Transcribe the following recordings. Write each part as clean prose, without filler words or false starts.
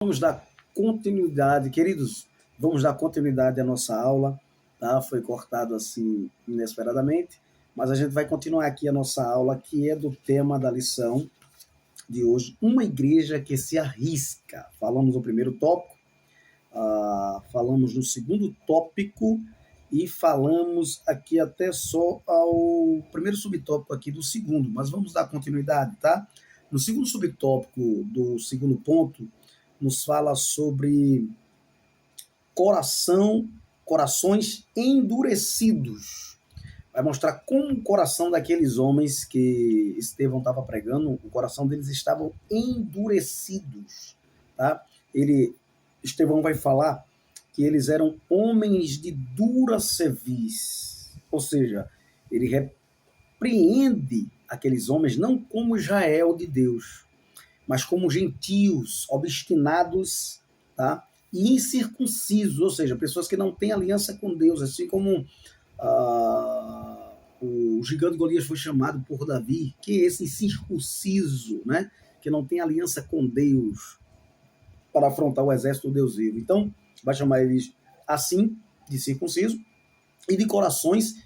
Vamos dar continuidade, queridos, vamos dar continuidade à nossa aula, tá? Foi cortado assim inesperadamente, mas a gente vai continuar aqui a nossa aula, que é do tema da lição de hoje, uma igreja que se arrisca. Falamos no primeiro tópico, falamos no segundo tópico e falamos aqui até só ao primeiro subtópico aqui do segundo, mas vamos dar continuidade, tá? No segundo subtópico do segundo ponto, nos fala sobre corações endurecidos. Vai mostrar como o coração daqueles homens que Estevão estava pregando, o coração deles estavam endurecidos. Tá? Estevão vai falar que eles eram homens de dura cerviz, ou seja, ele repreende aqueles homens não como Israel de Deus, mas como gentios, obstinados, tá? E incircuncisos, ou seja, pessoas que não têm aliança com Deus, assim como o gigante Golias foi chamado por Davi, que é esse incircunciso, né? Que não tem aliança com Deus para afrontar o exército do Deus vivo. Então, vai chamar eles assim, de circunciso, e de corações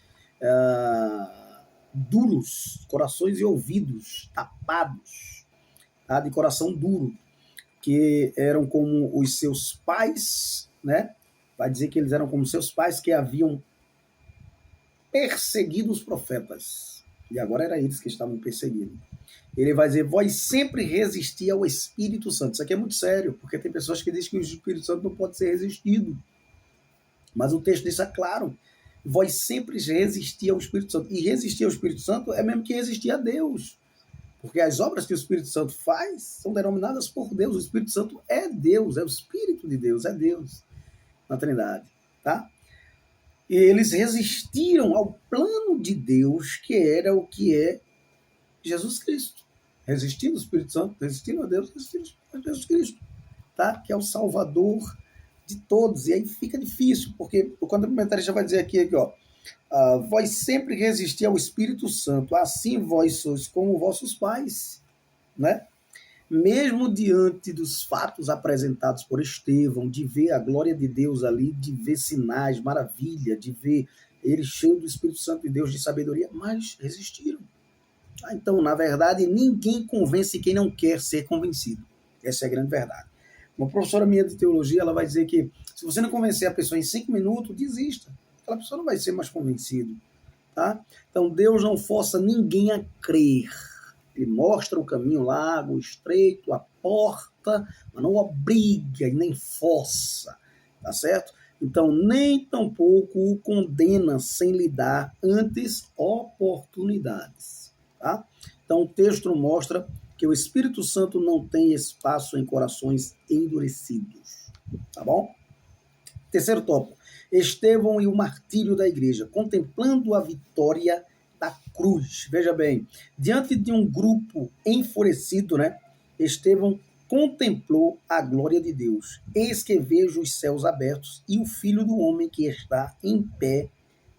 duros, corações e ouvidos tapados, tá? De coração duro, que eram como os seus pais, né? Vai dizer que eles eram como seus pais que haviam perseguido os profetas. E agora era eles que estavam perseguindo. Ele vai dizer, vós sempre resisti ao Espírito Santo. Isso aqui é muito sério, porque tem pessoas que dizem que o Espírito Santo não pode ser resistido. Mas o texto deixa claro, vós sempre resisti ao Espírito Santo. E resistir ao Espírito Santo é mesmo que resistir a Deus. Porque as obras que o Espírito Santo faz são denominadas por Deus. O Espírito Santo é Deus, é o Espírito de Deus, é Deus na Trindade, tá? E eles resistiram ao plano de Deus, que era o que é Jesus Cristo. Resistindo ao Espírito Santo, resistindo a Deus, resistindo a Jesus Cristo, tá? Que é o Salvador de todos. E aí fica difícil, porque o comentarista vai dizer aqui ó, vós sempre resisti ao Espírito Santo, assim vós sois como vossos pais, né? Mesmo diante dos fatos apresentados por Estevão, de ver a glória de Deus ali, de ver sinais, maravilha, de ver ele cheio do Espírito Santo de Deus, de sabedoria, mas resistiram. Então, na verdade, ninguém convence quem não quer ser convencido. Essa é a grande verdade. Uma professora minha de teologia, ela vai dizer que se você não convencer a pessoa em 5 minutos, desista. Aquela pessoa não vai ser mais convencida. Tá? Então, Deus não força ninguém a crer. Ele mostra o caminho largo, estreito, a porta, mas não obriga e nem força, tá certo? Então, nem tampouco o condena sem lhe dar antes oportunidades, tá? Então, o texto mostra que o Espírito Santo não tem espaço em corações endurecidos, tá bom? Terceiro tópico, Estevão e o martírio da igreja, contemplando a vitória da cruz. Veja bem, diante de um grupo enfurecido, né, Estevão contemplou a glória de Deus. Eis que vejo os céus abertos e o Filho do Homem que está em pé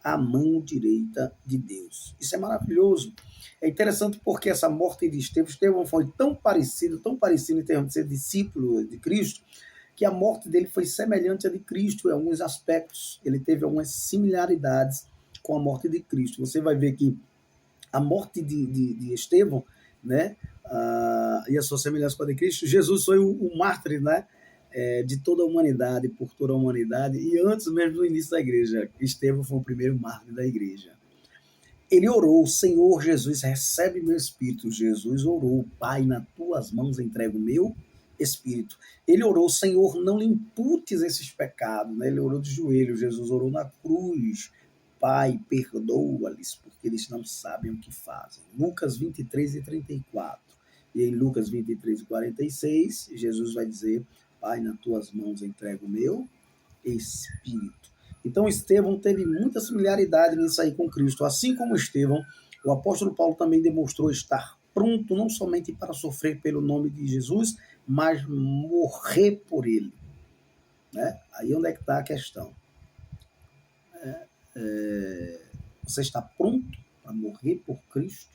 à mão direita de Deus. Isso é maravilhoso. É interessante porque essa morte de Estevão foi tão parecido em termos de ser discípulo de Cristo, que a morte dele foi semelhante à de Cristo em alguns aspectos. Ele teve algumas similaridades com a morte de Cristo. Você vai ver que a morte de Estevão, né, e a sua semelhança com a de Cristo, Jesus foi o mártir, né, de toda a humanidade, por toda a humanidade, e antes mesmo do início da igreja, Estevão foi o primeiro mártir da igreja. Ele orou, Senhor Jesus, recebe meu espírito. Jesus orou, Pai, nas tuas mãos entrego o meu espírito. Ele orou, Senhor, não lhe imputes esses pecados, né? Ele orou de joelhos, Jesus orou na cruz, Pai, perdoa-lhes, porque eles não sabem o que fazem. Lucas 23 e 34. E em Lucas 23 e 46, Jesus vai dizer, Pai, nas tuas mãos entrego o meu espírito. Então, Estevão teve muita similaridade nisso aí com Cristo. Assim como Estevão, o apóstolo Paulo também demonstrou estar pronto não somente para sofrer pelo nome de Jesus, mas morrer por ele. Né? Aí onde é que está a questão? Você está pronto para morrer por Cristo?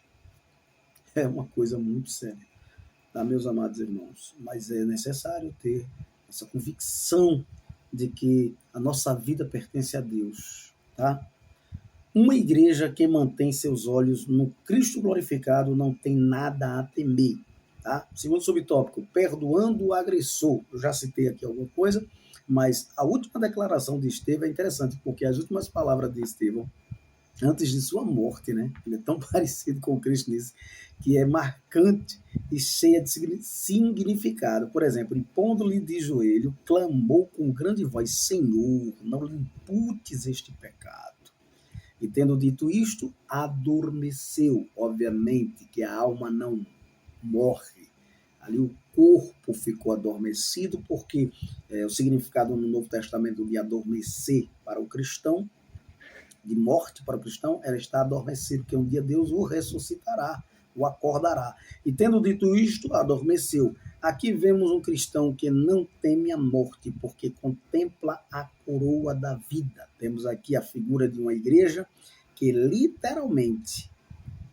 É uma coisa muito séria, tá, meus amados irmãos? Mas é necessário ter essa convicção de que a nossa vida pertence a Deus, tá? Uma igreja que mantém seus olhos no Cristo glorificado não tem nada a temer, tá? Segundo subtópico, perdoando o agressor. Eu já citei aqui alguma coisa, mas a última declaração de Estevão é interessante, porque as últimas palavras de Estevão, antes de sua morte, né? Ele é tão parecido com Cristo nisso, que é marcante e cheia de significado. Por exemplo, impondo-lhe de joelho, clamou com grande voz: Senhor, não lhe imputes este pecado. E tendo dito isto, adormeceu. Obviamente que a alma não morre. Ali o corpo ficou adormecido, porque o significado no Novo Testamento de adormecer para o cristão, de morte para o cristão, era estar adormecido, que um dia Deus o ressuscitará, o acordará. E tendo dito isto, adormeceu. Aqui vemos um cristão que não teme a morte, porque contempla a coroa da vida. Temos aqui a figura de uma igreja que literalmente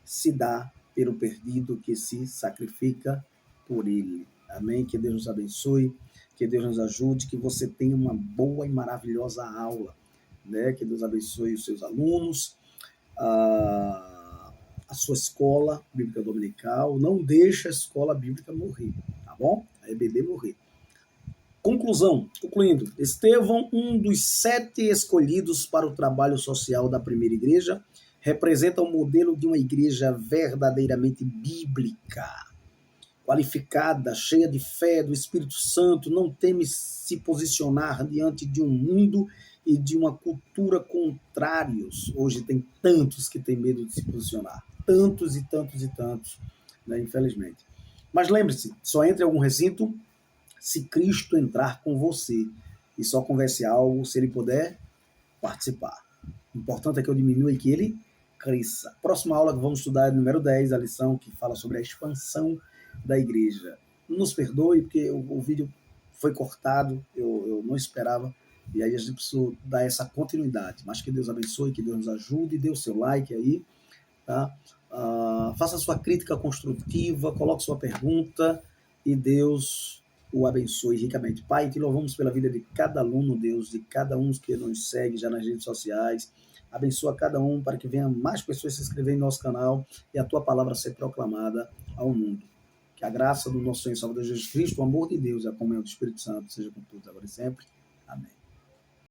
se dá pelo perdido, que se sacrifica por ele. Amém? Que Deus nos abençoe, que Deus nos ajude, que você tenha uma boa e maravilhosa aula, né? Que Deus abençoe os seus alunos, a sua escola bíblica dominical. Não deixe a escola bíblica morrer, tá bom? A EBD morrer. Concluindo, Estevão, um dos 7 escolhidos para o trabalho social da primeira igreja, representa o modelo de uma igreja verdadeiramente bíblica, qualificada, cheia de fé do Espírito Santo, não teme se posicionar diante de um mundo e de uma cultura contrários. Hoje tem tantos que têm medo de se posicionar, tantos e tantos e tantos, né, infelizmente. Mas lembre-se, só entre em algum recinto se Cristo entrar com você, e só converse algo se ele puder participar. O importante é que eu diminua e que ele cresça. Próxima aula que vamos estudar é número 10, a lição que fala sobre a expansão da igreja. Nos perdoe, porque o vídeo foi cortado, eu não esperava, e aí a gente precisou dar essa continuidade. Mas que Deus abençoe, que Deus nos ajude, dê o seu like aí, tá? Faça sua crítica construtiva, coloque sua pergunta, e Deus o abençoe ricamente. Pai, te louvamos pela vida de cada aluno, Deus, de cada um que nos segue já nas redes sociais. Abençoa cada um para que venham mais pessoas se inscreverem no nosso canal e a tua palavra ser proclamada ao mundo. Que a graça do nosso Senhor e Salvador Jesus Cristo, o amor de Deus e a comunhão do Espírito Santo seja com todos agora e sempre. Amém.